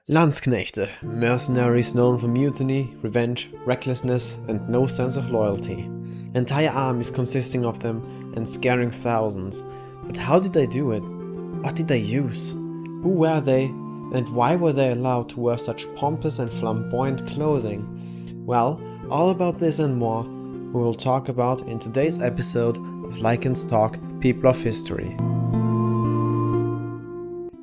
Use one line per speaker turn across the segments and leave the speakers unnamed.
Landsknechte, mercenaries known for mutiny, revenge, recklessness, and no sense of loyalty. Entire armies consisting of them and scaring thousands. But how did they do it? What did they use? Who were they, and why were they allowed to wear such pompous and flamboyant clothing? Well, all about this and more we will talk about in today's episode of Lycan's Talk, People of History.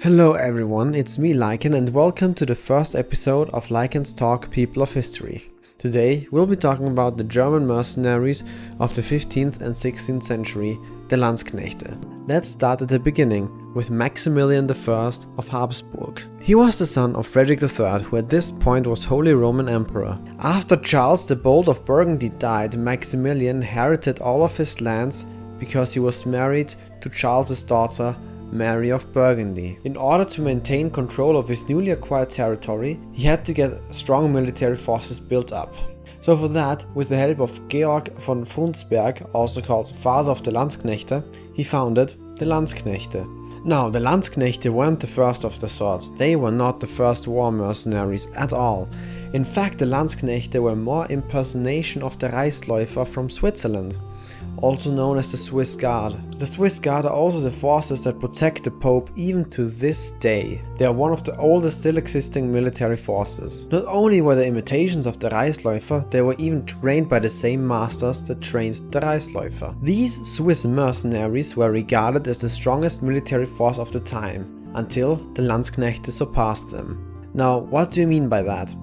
Hello everyone, it's me Lycan and welcome to the first episode of Lycan's Talk, People of History. Today we'll be talking about the German mercenaries of the 15th and 16th century, the Landsknechte. Let's start at the beginning with Maximilian I of Habsburg. He was the son of Frederick III, who at this point was Holy Roman Emperor. After Charles the Bold of Burgundy died, Maximilian inherited all of his lands because he was married to Charles's daughter, Mary of Burgundy. In order to maintain control of his newly acquired territory, he had to get strong military forces built up. So for that, with the help of Georg von Frundsberg, also called Father of the Landsknechte, he founded the Landsknechte. Now, the Landsknechte weren't the first of the sorts. They were not the first war mercenaries at all. In fact, the Landsknechte were more impersonation of the Reisläufer from Switzerland, also known as the Swiss Guard. The Swiss Guard are also the forces that protect the Pope even to this day. They are one of the oldest still existing military forces. Not only were they imitations of the Reisläufer, they were even trained by the same masters that trained the Reisläufer. These Swiss mercenaries were regarded as the strongest military force of the time, until the Landsknechte surpassed them. Now, what do you mean by that?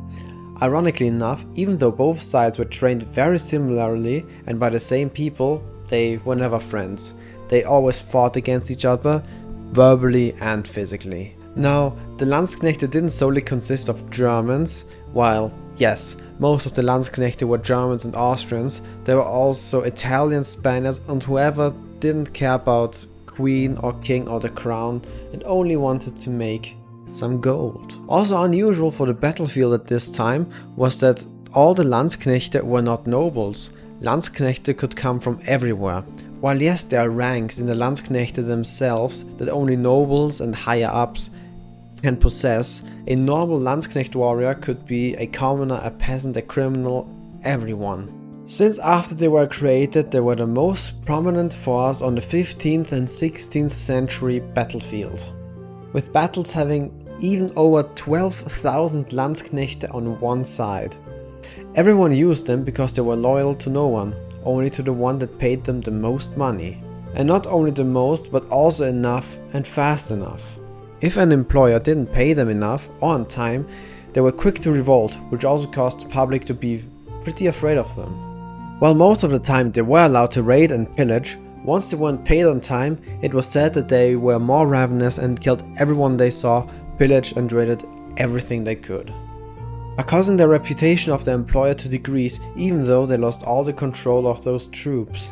Ironically enough, even though both sides were trained very similarly and by the same people, they were never friends. They always fought against each other, verbally and physically. Now, the Landsknechte didn't solely consist of Germans. While, yes, most of the Landsknechte were Germans and Austrians, there were also Italians, Spaniards, and whoever didn't care about queen or king or the crown and only wanted to make some gold. Also unusual for the battlefield at this time was that all the Landsknechte were not nobles. Landsknechte could come from everywhere. While yes, there are ranks in the Landsknechte themselves that only nobles and higher ups can possess, a normal Landsknecht warrior could be a commoner, a peasant, a criminal, everyone. Since after they were created, they were the most prominent force on the 15th and 16th century battlefield, with battles having even over 12,000 Landsknechte on one side. Everyone used them because they were loyal to no one, only to the one that paid them the most money. And not only the most, but also enough and fast enough. If an employer didn't pay them enough or on time, they were quick to revolt, which also caused the public to be pretty afraid of them. While most of the time they were allowed to raid and pillage, once they weren't paid on time, it was said that they were more ravenous and killed everyone they saw, pillaged and raided everything they could, causing their reputation of the employer to decrease even though they lost all the control of those troops.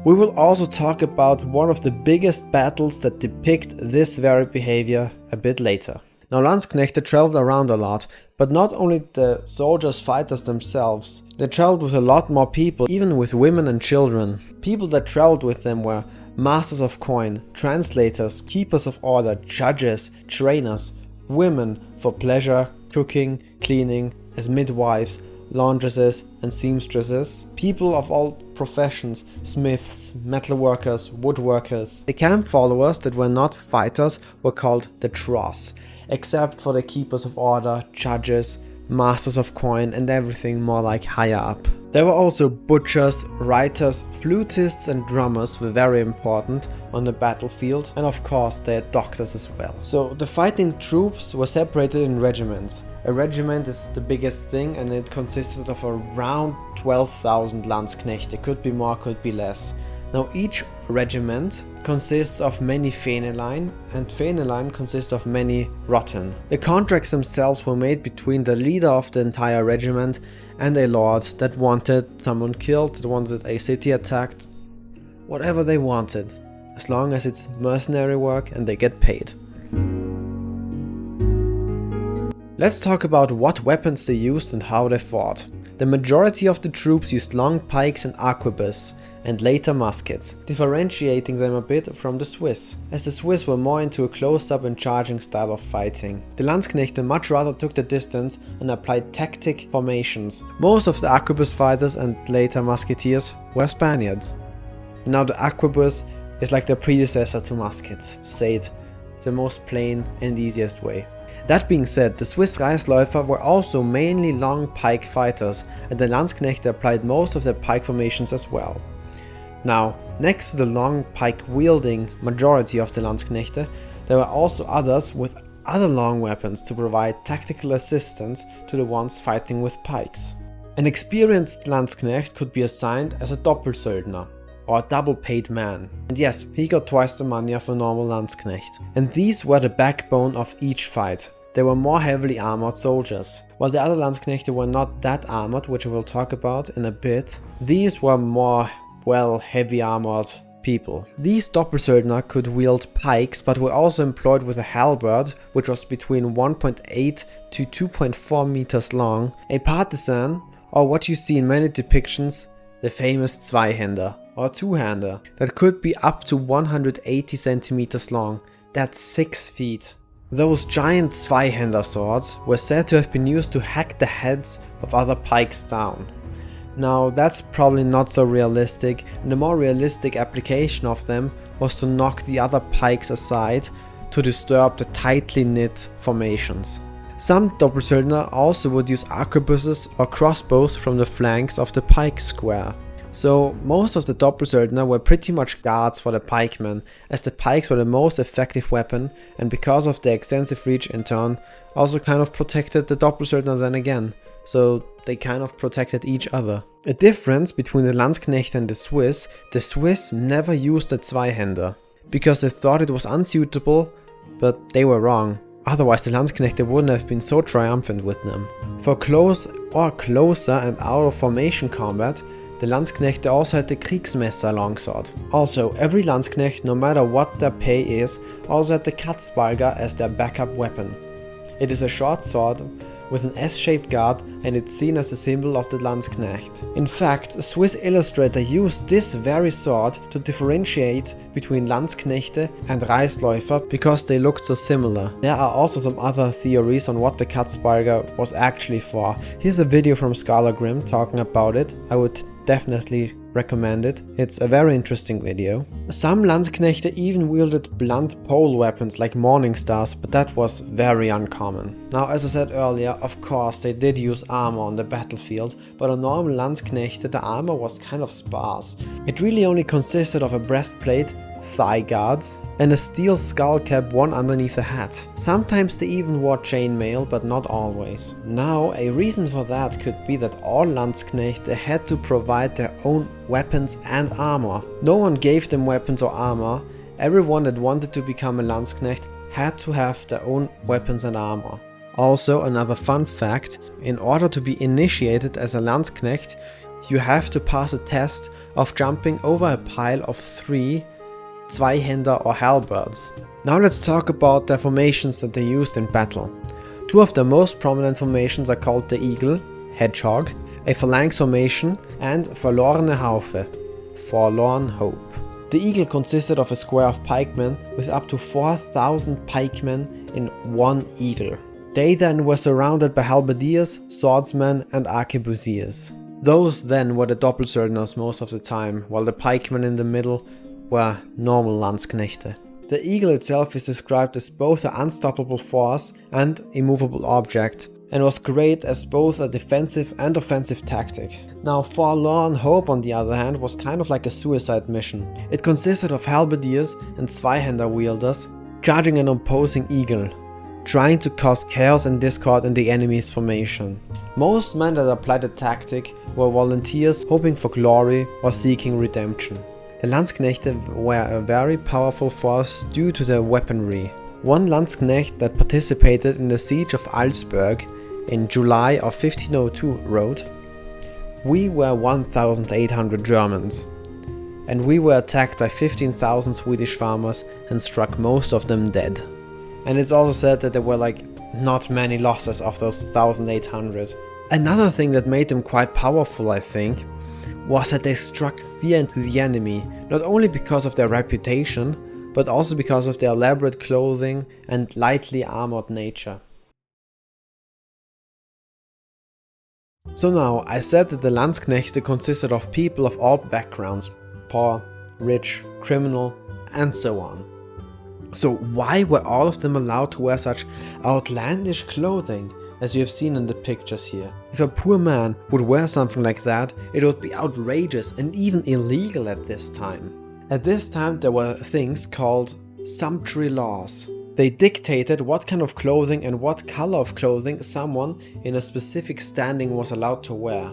We will also talk about one of the biggest battles that depict this very behavior a bit later. Now, Landsknechte traveled around a lot, but not only the soldiers, fighters themselves. They traveled with a lot more people, even with women and children. People that traveled with them were masters of coin, translators, keepers of order, judges, trainers, women for pleasure, cooking, cleaning, as midwives, laundresses and seamstresses, people of all professions, smiths, metalworkers, woodworkers. The camp followers that were not fighters were called the Tross, except for the keepers of order, judges, masters of coin and everything more like higher up. There were also butchers, writers, flutists and drummers were very important on the battlefield, and of course they had doctors as well. So the fighting troops were separated in regiments. A regiment is the biggest thing and it consisted of around 12,000 Landsknechte, could be more, could be less. Now each regiment consists of many Fähnlein, and Fähnlein consists of many Rotten. The contracts themselves were made between the leader of the entire regiment and a lord that wanted someone killed, that wanted a city attacked, whatever they wanted, as long as it's mercenary work and they get paid. Let's talk about what weapons they used and how they fought. The majority of the troops used long pikes and arquebus. and later muskets, differentiating them a bit from the Swiss, as the Swiss were more into a close-up and charging style of fighting. The Landsknechte much rather took the distance and applied tactic formations. Most of the arquebus fighters and later musketeers were Spaniards. Now the arquebus is like the predecessor to muskets, to say it the most plain and easiest way. That being said, the Swiss Reisläufer were also mainly long pike fighters, and the Landsknechte applied most of their pike formations as well. Now, next to the long pike wielding majority of the Landsknechte, there were also others with other long weapons to provide tactical assistance to the ones fighting with pikes. An experienced Landsknecht could be assigned as a Doppelsöldner, or a double paid man. And yes, he got twice the money of a normal Landsknecht. And these were the backbone of each fight. They were more heavily armored soldiers. While the other Landsknechte were not that armored, which I will talk about in a bit, these were more, well, heavy armored people. These Doppelsöldner could wield pikes, but were also employed with a halberd, which was between 1.8 to 2.4 meters long, a partisan, or what you see in many depictions, the famous Zweihänder, or two-hander, that could be up to 180 centimeters long. That's 6 feet. Those giant Zweihänder swords were said to have been used to hack the heads of other pikes down. Now that's probably not so realistic, and the more realistic application of them was to knock the other pikes aside to disturb the tightly knit formations. Some Doppelsöldner also would use arquebuses or crossbows from the flanks of the pike square. So most of the Doppelsöldner were pretty much guards for the pikemen, as the pikes were the most effective weapon, and because of their extensive reach in turn, also kind of protected the Doppelsöldner then again, so they kind of protected each other. A difference between the Landsknecht and the Swiss never used the Zweihänder, because they thought it was unsuitable, but they were wrong. Otherwise the Landsknechte wouldn't have been so triumphant with them. For close or closer and out of formation combat, the Landsknechte also had the Kriegsmesser longsword. Also, every Landsknecht, no matter what their pay is, also had the Katzbalger as their backup weapon. It is a short sword with an S-shaped guard, and it's seen as a symbol of the Landsknecht. In fact, a Swiss illustrator used this very sword to differentiate between Landsknechte and Reisläufer because they looked so similar. There are also some other theories on what the Katzbalger was actually for. Here's a video from Skallagrim talking about it. I would definitely recommend it. It's a very interesting video. Some Landsknechte even wielded blunt pole weapons like morning stars, but that was very uncommon. Now, as I said earlier, of course they did use armor on the battlefield, but on normal Landsknechte the armor was kind of sparse. It really only consisted of a breastplate, thigh guards, and a steel skull cap worn underneath a hat. Sometimes they even wore chainmail, but not always. Now, a reason for that could be that all Landsknechte had to provide their own weapons and armor. No one gave them weapons or armor. Everyone that wanted to become a Landsknecht had to have their own weapons and armor. Also, another fun fact, in order to be initiated as a Landsknecht, you have to pass a test of jumping over a pile of 3 Zweihänder or halberds. Now let's talk about the formations that they used in battle. Two of the most prominent formations are called the Eagle, hedgehog, a phalanx formation, and Verlorene Haufe, forlorn hope. The Eagle consisted of a square of pikemen with up to 4,000 pikemen in one eagle. They then were surrounded by halberdiers, swordsmen, and arquebusiers. Those then were the Doppelsöldners most of the time, while the pikemen in the middle were normal Landsknechte. The Eagle itself is described as both an unstoppable force and a movable object, and was great as both a defensive and offensive tactic. Now, Forlorn Hope on the other hand was kind of like a suicide mission. It consisted of halberdiers and Zweihänder wielders charging an opposing eagle, trying to cause chaos and discord in the enemy's formation. Most men that applied the tactic were volunteers hoping for glory or seeking redemption. The Landsknechte were a very powerful force due to their weaponry. One Landsknecht that participated in the siege of Augsburg in July of 1502 wrote, "We were 1,800 Germans, and we were attacked by 15,000 Swedish farmers and struck most of them dead." And it's also said that there were like not many losses of those 1,800. Another thing that made them quite powerful, I think, was that they struck fear into the enemy, not only because of their reputation, but also because of their elaborate clothing and lightly armored nature. So now, I said that the Landsknechte consisted of people of all backgrounds, poor, rich, criminal, and so on. So why were all of them allowed to wear such outlandish clothing, as you have seen in the pictures here? If a poor man would wear something like that, it would be outrageous and even illegal at this time. At this time there were things called sumptuary laws. They dictated what kind of clothing and what color of clothing someone in a specific standing was allowed to wear.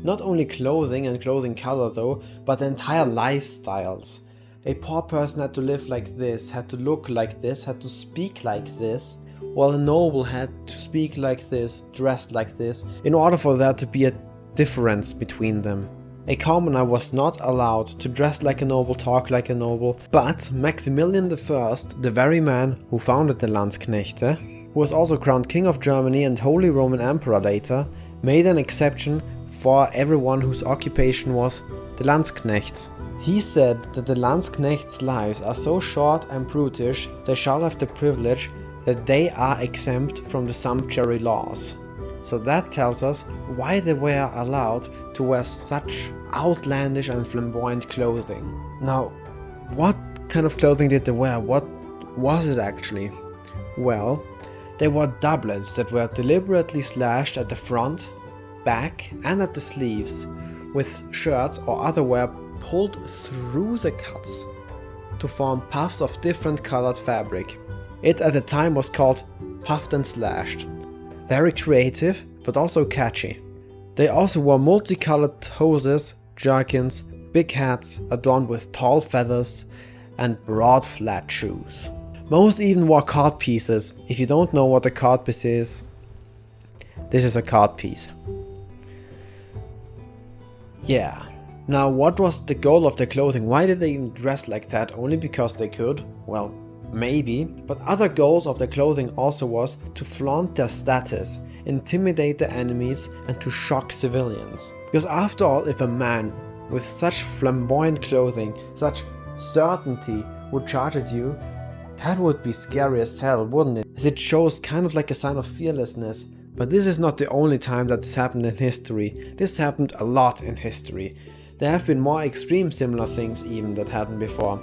Not only clothing and clothing color though, but entire lifestyles. A poor person had to live like this, had to look like this, had to speak like this, while a noble had to speak like this, dress like this, in order for there to be a difference between them. A commoner was not allowed to dress like a noble, talk like a noble, but Maximilian I, the very man who founded the Landsknechte, who was also crowned King of Germany and Holy Roman Emperor later, made an exception for everyone whose occupation was the Landsknechts. He said that the Landsknechts' lives are so short and brutish they shall have the privilege that they are exempt from the sumptuary laws. So that tells us why they were allowed to wear such outlandish and flamboyant clothing. Now, what kind of clothing did they wear? What was it actually? Well, they wore doublets that were deliberately slashed at the front, back and at the sleeves, with shirts or other wear pulled through the cuts to form puffs of different colored fabric. It at the time was called puffed and slashed. Very creative, but also catchy. They also wore multicolored hoses, jerkins, big hats adorned with tall feathers, and broad flat shoes. Most even wore codpieces. If you don't know what a codpiece is, this is a codpiece. Yeah. Now, what was the goal of their clothing? Why did they even dress like that? Only because they could? Well, maybe, but other goals of their clothing also was to flaunt their status, intimidate the enemies, and to shock civilians. Because after all, if a man with such flamboyant clothing, such certainty would charge at you, that would be scary as hell, wouldn't it? As it shows kind of like a sign of fearlessness. But this is not the only time that this happened in history. This happened a lot in history. There have been more extreme similar things even that happened before.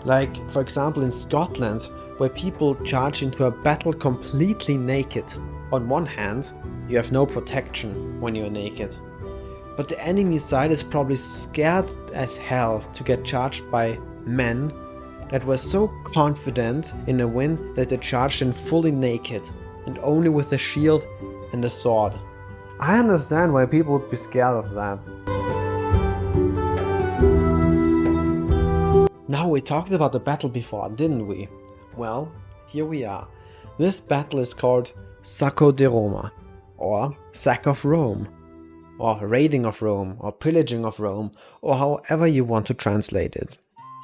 Like, for example, in Scotland, where people charge into a battle completely naked. On one hand, you have no protection when you're naked. But the enemy side is probably scared as hell to get charged by men that were so confident in a win that they charged in fully naked and only with a shield and a sword. I understand why people would be scared of that. Now, we talked about the battle before, didn't we? Well, here we are. This battle is called Sacco di Roma, or Sack of Rome, or Raiding of Rome, or Pillaging of Rome, or however you want to translate it.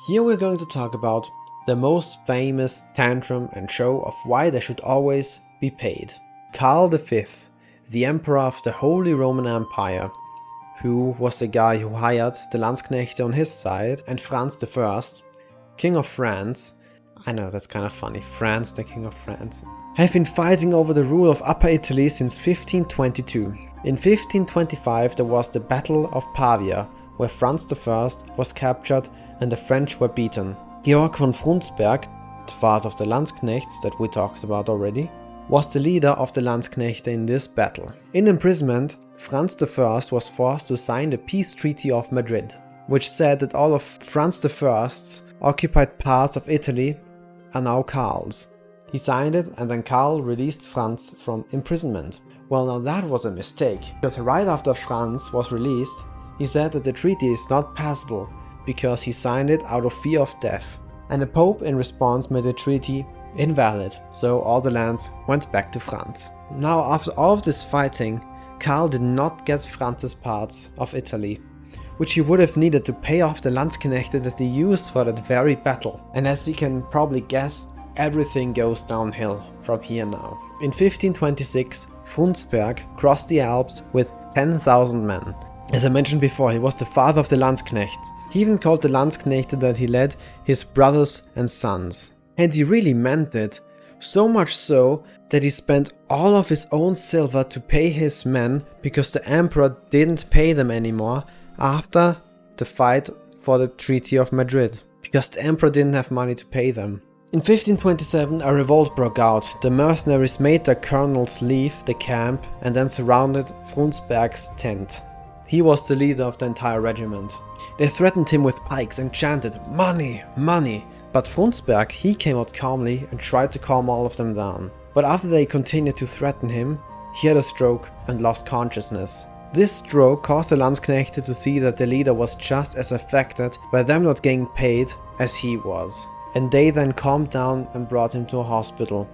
Here we're going to talk about the most famous tantrum and show of why they should always be paid. Karl V, the Emperor of the Holy Roman Empire, who was the guy who hired the Landsknechte on his side, and Franz I, King of France, I know that's kind of funny, France, the King of France, have been fighting over the rule of Upper Italy since 1522. In 1525 there was the Battle of Pavia, where Franz I was captured and the French were beaten. Georg von Frundsberg, the father of the Landsknechts that we talked about already, was the leader of the Landsknechte in this battle. In imprisonment, Franz I was forced to sign the Peace Treaty of Madrid, which said that all of Franz I's occupied parts of Italy are now Karl's. He signed it, and then Karl released Franz from imprisonment. Well, now that was a mistake, because right after Franz was released, he said that the treaty is not passable because he signed it out of fear of death. And the Pope in response made the treaty invalid, so all the lands went back to Franz. Now, after all of this fighting, Karl did not get Franz's parts of Italy, which he would have needed to pay off the Landsknechte that he used for that very battle. And as you can probably guess, everything goes downhill from here now. In 1526, Frundsberg crossed the Alps with 10,000 men, As I mentioned before, he was the father of the Landsknechts. He even called the Landsknechte that he led his brothers and sons. And he really meant it. So much so that he spent all of his own silver to pay his men because the emperor didn't pay them anymore after the fight for the Treaty of Madrid. Because the emperor didn't have money to pay them. In 1527 a revolt broke out. The mercenaries made their colonels leave the camp and then surrounded Frundsberg's tent. He was the leader of the entire regiment. They threatened him with pikes and chanted, "Money, money!" But Frundsberg, he came out calmly and tried to calm all of them down. But after they continued to threaten him, he had a stroke and lost consciousness. This stroke caused the Landsknechte to see that the leader was just as affected by them not getting paid as he was. And they then calmed down and brought him to a hospital.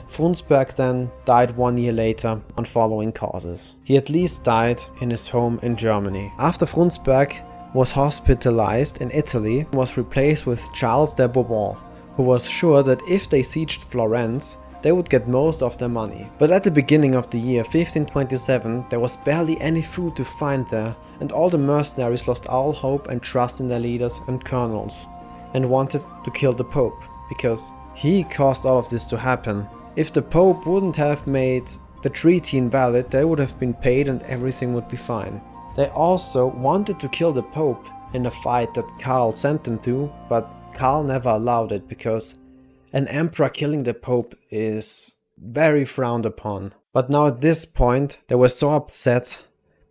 Frundsberg then died 1 year later on following causes. He at least died in his home in Germany. After Frundsberg was hospitalized in Italy, he was replaced with Charles de Bourbon, who was sure that if they sieged Florence, they would get most of their money. But at the beginning of the year 1527, there was barely any food to find there, and all the mercenaries lost all hope and trust in their leaders and colonels, and wanted to kill the Pope, because he caused all of this to happen. If the Pope wouldn't have made the treaty invalid, they would have been paid and everything would be fine. They also wanted to kill the Pope in a fight that Karl sent them to, but Karl never allowed it because an emperor killing the Pope is very frowned upon. But now at this point, they were so upset,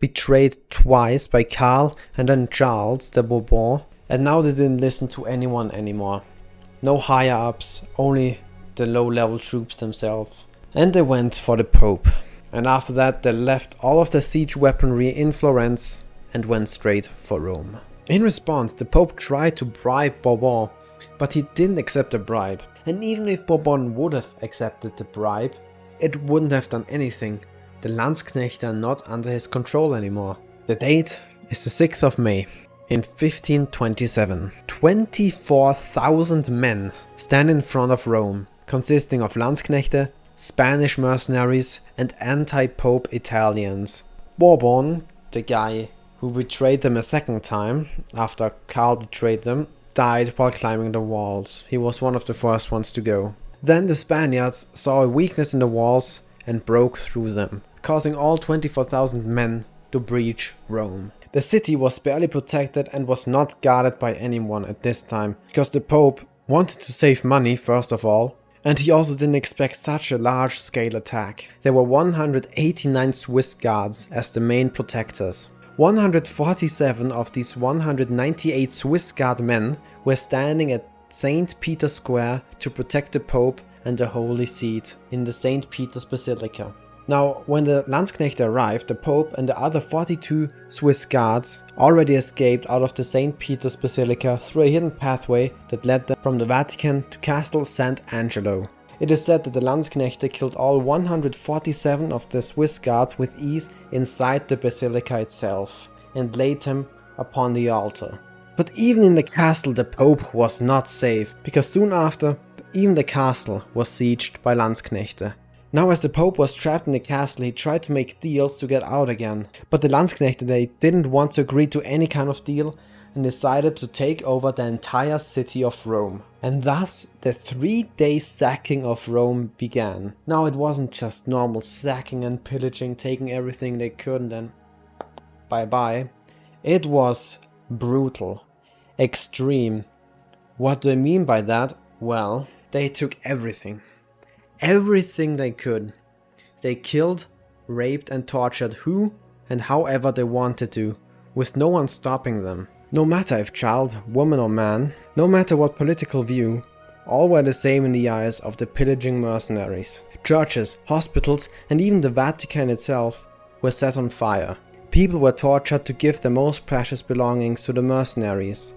betrayed twice by Karl and then Charles de Bourbon, and now they didn't listen to anyone anymore. No higher ups, only the low-level troops themselves. And they went for the Pope. And after that they left all of the siege weaponry in Florence and went straight for Rome. In response, the Pope tried to bribe Bourbon, but he didn't accept the bribe. And even if Bourbon would have accepted the bribe, it wouldn't have done anything. The Landsknechte are not under his control anymore. The date is the 6th of May. In 1527, 24,000 men stand in front of Rome, consisting of Landsknechte, Spanish mercenaries and anti-Pope Italians. Bourbon, the guy who betrayed them a second time, after Karl betrayed them, died while climbing the walls. He was one of the first ones to go. Then the Spaniards saw a weakness in the walls and broke through them, causing all 24,000 men to breach Rome. The city was barely protected and was not guarded by anyone at this time, because the Pope wanted to save money first of all, and he also didn't expect such a large-scale attack. There were 189 Swiss guards as the main protectors. 147 of these 198 Swiss guard men were standing at St. Peter's Square to protect the Pope and the Holy Seat in the St. Peter's Basilica. Now, when the Landsknechte arrived, the Pope and the other 42 Swiss guards already escaped out of the St. Peter's Basilica through a hidden pathway that led them from the Vatican to Castle Sant'Angelo. It is said that the Landsknechte killed all 147 of the Swiss guards with ease inside the basilica itself and laid them upon the altar. But even in the castle the Pope was not safe, because soon after, even the castle was sieged by Landsknechte. Now as the Pope was trapped in the castle, he tried to make deals to get out again. But the Landsknechte, they didn't want to agree to any kind of deal and decided to take over the entire city of Rome. And thus the 3-day sacking of Rome began. Now it wasn't just normal sacking and pillaging, taking everything they could and then bye bye. It was brutal, extreme. What do I mean by that? Well, they took everything. Everything they could. They killed, raped and tortured who and however they wanted to, with no one stopping them. No matter if child, woman or man, no matter what political view, all were the same in the eyes of the pillaging mercenaries. Churches, hospitals and even the Vatican itself were set on fire. People were tortured to give their most precious belongings to the mercenaries.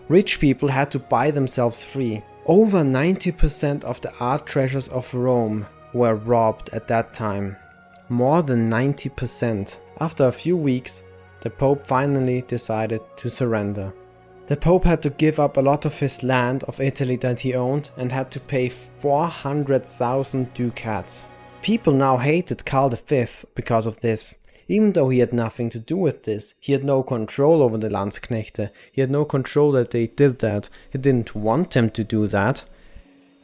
Rich people had to buy themselves free. Over 90% of the art treasures of Rome were robbed at that time. More than 90%. After a few weeks, the Pope finally decided to surrender. The Pope had to give up a lot of his land of Italy that he owned and had to pay 400,000 ducats. People now hated Karl V because of this. Even though he had nothing to do with this, he had no control over the Landsknechte, he had no control that they did that, he didn't want them to do that.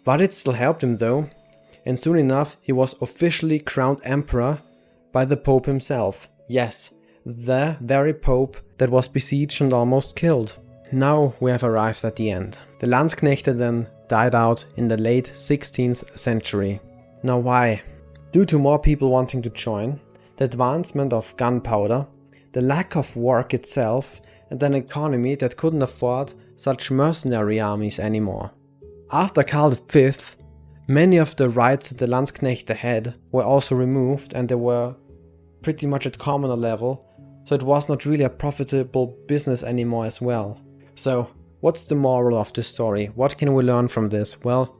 But it still helped him though, and soon enough he was officially crowned emperor by the Pope himself. Yes, the very Pope that was besieged and almost killed. Now we have arrived at the end. The Landsknechte then died out in the late 16th century. Now why? Due to more people wanting to join, the advancement of gunpowder, the lack of work itself, and an economy that couldn't afford such mercenary armies anymore. After Karl V, many of the rights that the Landsknechte had were also removed, and they were pretty much at commoner level, so it was not really a profitable business anymore as well. So, what's the moral of this story? What can we learn from this? Well,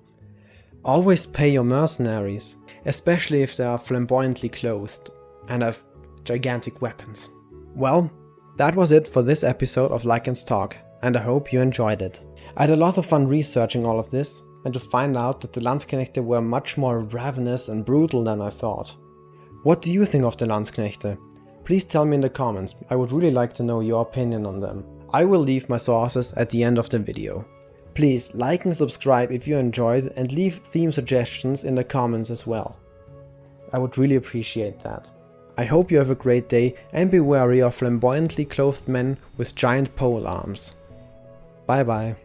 always pay your mercenaries, especially if they are flamboyantly clothed and have gigantic weapons. Well, that was it for this episode of Lycan's Talk, and I hope you enjoyed it. I had a lot of fun researching all of this, and to find out that the Landsknechte were much more ravenous and brutal than I thought. What do you think of the Landsknechte? Please tell me in the comments, I would really like to know your opinion on them. I will leave my sources at the end of the video. Please like and subscribe if you enjoyed, and leave theme suggestions in the comments as well. I would really appreciate that. I hope you have a great day, and be wary of flamboyantly clothed men with giant pole arms. Bye bye.